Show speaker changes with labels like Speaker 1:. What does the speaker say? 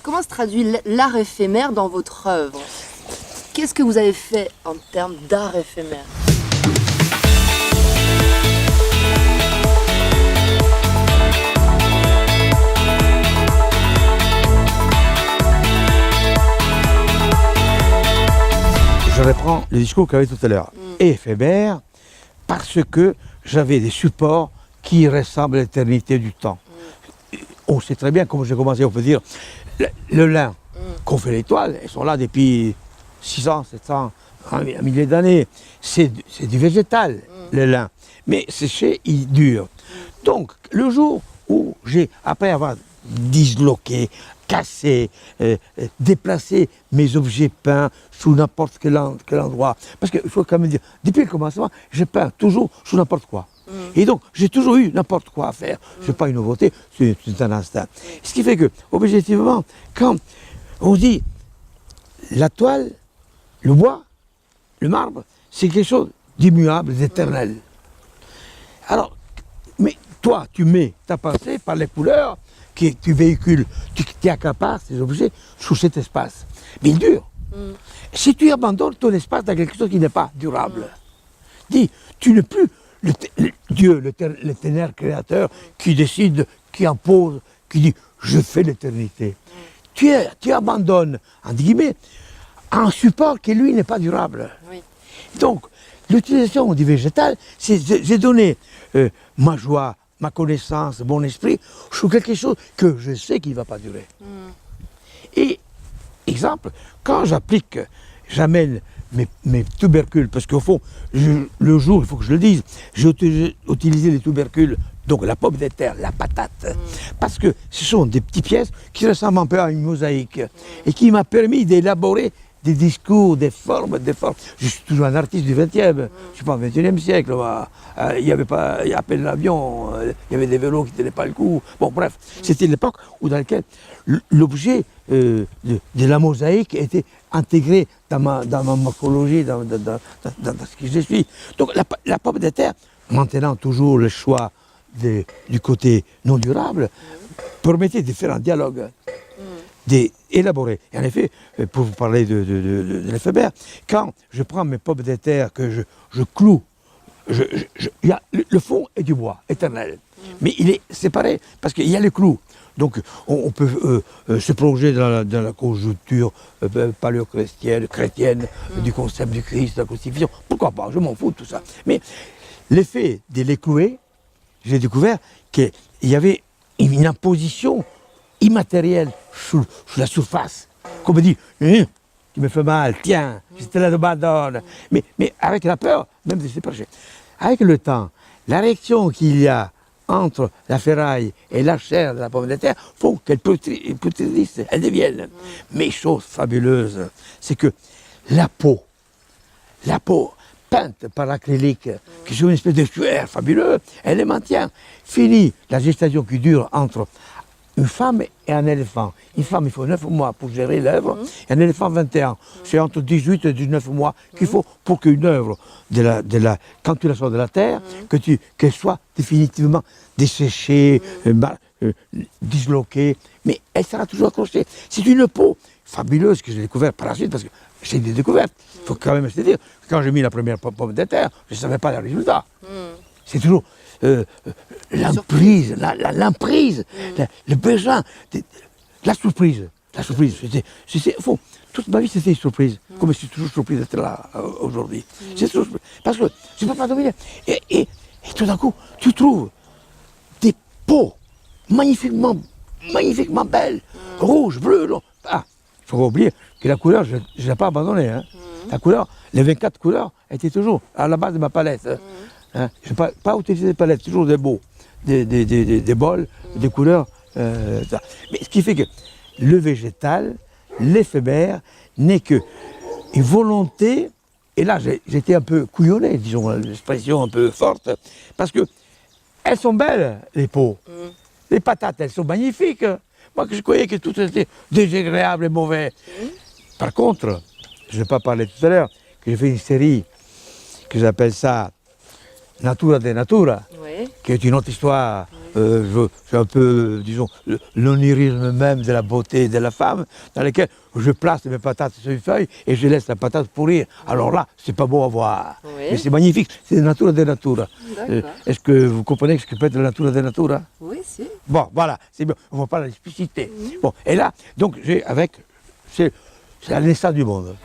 Speaker 1: comment se traduit l'art éphémère dans votre œuvre? Qu'est-ce que vous avez fait en termes d'art éphémère?
Speaker 2: Je reprends le discours qu'il y avait tout à l'heure. Éphémère, parce que j'avais des supports qui ressemblent à l'éternité du temps. On sait très bien, comme j'ai commencé, on peut dire, le lin qu'on fait les toiles, elles sont là depuis 600, 700, un millier d'années. C'est du végétal, le lin. Mais séché, il dure. Donc, le jour où j'ai, après avoir disloqué, cassé, déplacé mes objets peints sous n'importe quel endroit, parce qu'il faut quand même dire, depuis le commencement, je peins toujours sous n'importe quoi. Et donc, j'ai toujours eu n'importe quoi à faire. Ce n'est pas une nouveauté, c'est un instinct. Ce qui fait que, objectivement, quand on dit la toile, le bois, le marbre, c'est quelque chose d'immuable, d'éternel. Alors, mais toi, tu mets ta pensée par les couleurs que tu véhicules, tu accapares ces objets sous cet espace. Mais il dure. Si tu abandonnes ton espace dans quelque chose qui n'est pas durable, dis, tu n'es plus Dieu, l'éternel créateur, qui décide, qui impose, qui dit « je fais l'éternité ». Tu abandonnes, entre guillemets, un support qui, lui, n'est pas durable. Oui. Donc, l'utilisation du végétal, c'est j'ai donné ma joie, ma connaissance, mon esprit, sur quelque chose que je sais qu'il ne va pas durer. Et, exemple, quand j'amène mes tubercules, parce qu'au fond, le jour, il faut que je le dise, j'ai utilisé les tubercules, donc la pomme de terre, la patate, parce que ce sont des petites pièces qui ressemblent un peu à une mosaïque, et qui m'a permis d'élaborer des discours, des formes. Je suis toujours un artiste du 20e, je ne suis pas au 21e siècle. Il n'y avait pas, il y a à peine l'avion, il y avait des vélos qui ne tenaient pas le coup. Bon, bref, c'était l'époque dans laquelle l'objet de la mosaïque était intégré dans ma morphologie, dans ce que je suis. Donc la pomme de terre, maintenant toujours le choix du côté non durable, permettait de faire un dialogue. D'élaborer. Et en effet, pour vous parler de l'éphémère, quand je prends mes pommes de terre, que je cloue, le fond est du bois, éternel. Mais il est séparé, parce qu'il y a les clous. Donc on peut se plonger dans la conjoncture paléo-chrétienne, du concept du Christ, de la crucifixion. Pourquoi pas, je m'en fous de tout ça. Mais l'effet de les clouer, j'ai découvert qu'il y avait une imposition immatériel sur la surface. Comme on dit, tu me fais mal, tiens, je te l'abandonne. Mais avec la peur, même de se séparer. Avec le temps, la réaction qu'il y a entre la ferraille et la chair de la pomme de terre font qu'elle pétrisse, elle devienne. Mais chose fabuleuse, c'est que la peau peinte par l'acrylique, qui est une espèce de cuir fabuleux, elle les maintient. Fini la gestation qui dure entre une femme et un éléphant. Une femme, il faut 9 mois pour gérer l'œuvre, et un éléphant 21. C'est entre 18 et 19 mois qu'il faut pour qu'une œuvre, quand tu la sors de la terre, qu'elle soit définitivement desséchée, disloquée, mais elle sera toujours accrochée. C'est une peau fabuleuse que j'ai découverte par la suite, parce que c'est des découvertes. Il faut quand même se dire, quand j'ai mis la première pomme de terre, je ne savais pas le résultat. C'est toujours l'emprise, l'emprise, le besoin, la surprise. La surprise, toute ma vie c'était une surprise, comme je suis toujours surpris d'être là aujourd'hui. C'est toujours, parce que je ne peux pas dominer. Et tout d'un coup, tu trouves des peaux magnifiquement belles, rouges, bleues. Il ne faut pas oublier que la couleur, je ne l'ai pas abandonnée. Hein. La couleur, les 24 couleurs étaient toujours à la base de ma palette. Hein. Je n'ai pas utilisé des palettes, toujours des beaux, des bols, des couleurs. Mais ce qui fait que le végétal, l'éphémère, n'est qu'une volonté, et là j'étais un peu couillonné, disons, l'expression un peu forte, parce que elles sont belles, les peaux. Les patates, elles sont magnifiques. Moi, je croyais que tout était désagréable et mauvais. Par contre, je n'ai pas parlé tout à l'heure, que j'ai fait une série que j'appelle ça Natura de Natura, qui est une autre histoire C'est un peu, disons, l'onirisme même de la beauté de la femme, dans lequel je place mes patates sur une feuille et je laisse la patate pourrir. Alors là, c'est pas beau à voir.
Speaker 1: Oui.
Speaker 2: Mais c'est magnifique, c'est la nature de nature.
Speaker 1: D'accord.
Speaker 2: Est-ce que vous comprenez ce que peut être la nature de nature?
Speaker 1: Oui, si.
Speaker 2: Bon, voilà, c'est bien, on ne voit pas la expliciter. Bon, et là, donc, c'est la naissance du monde.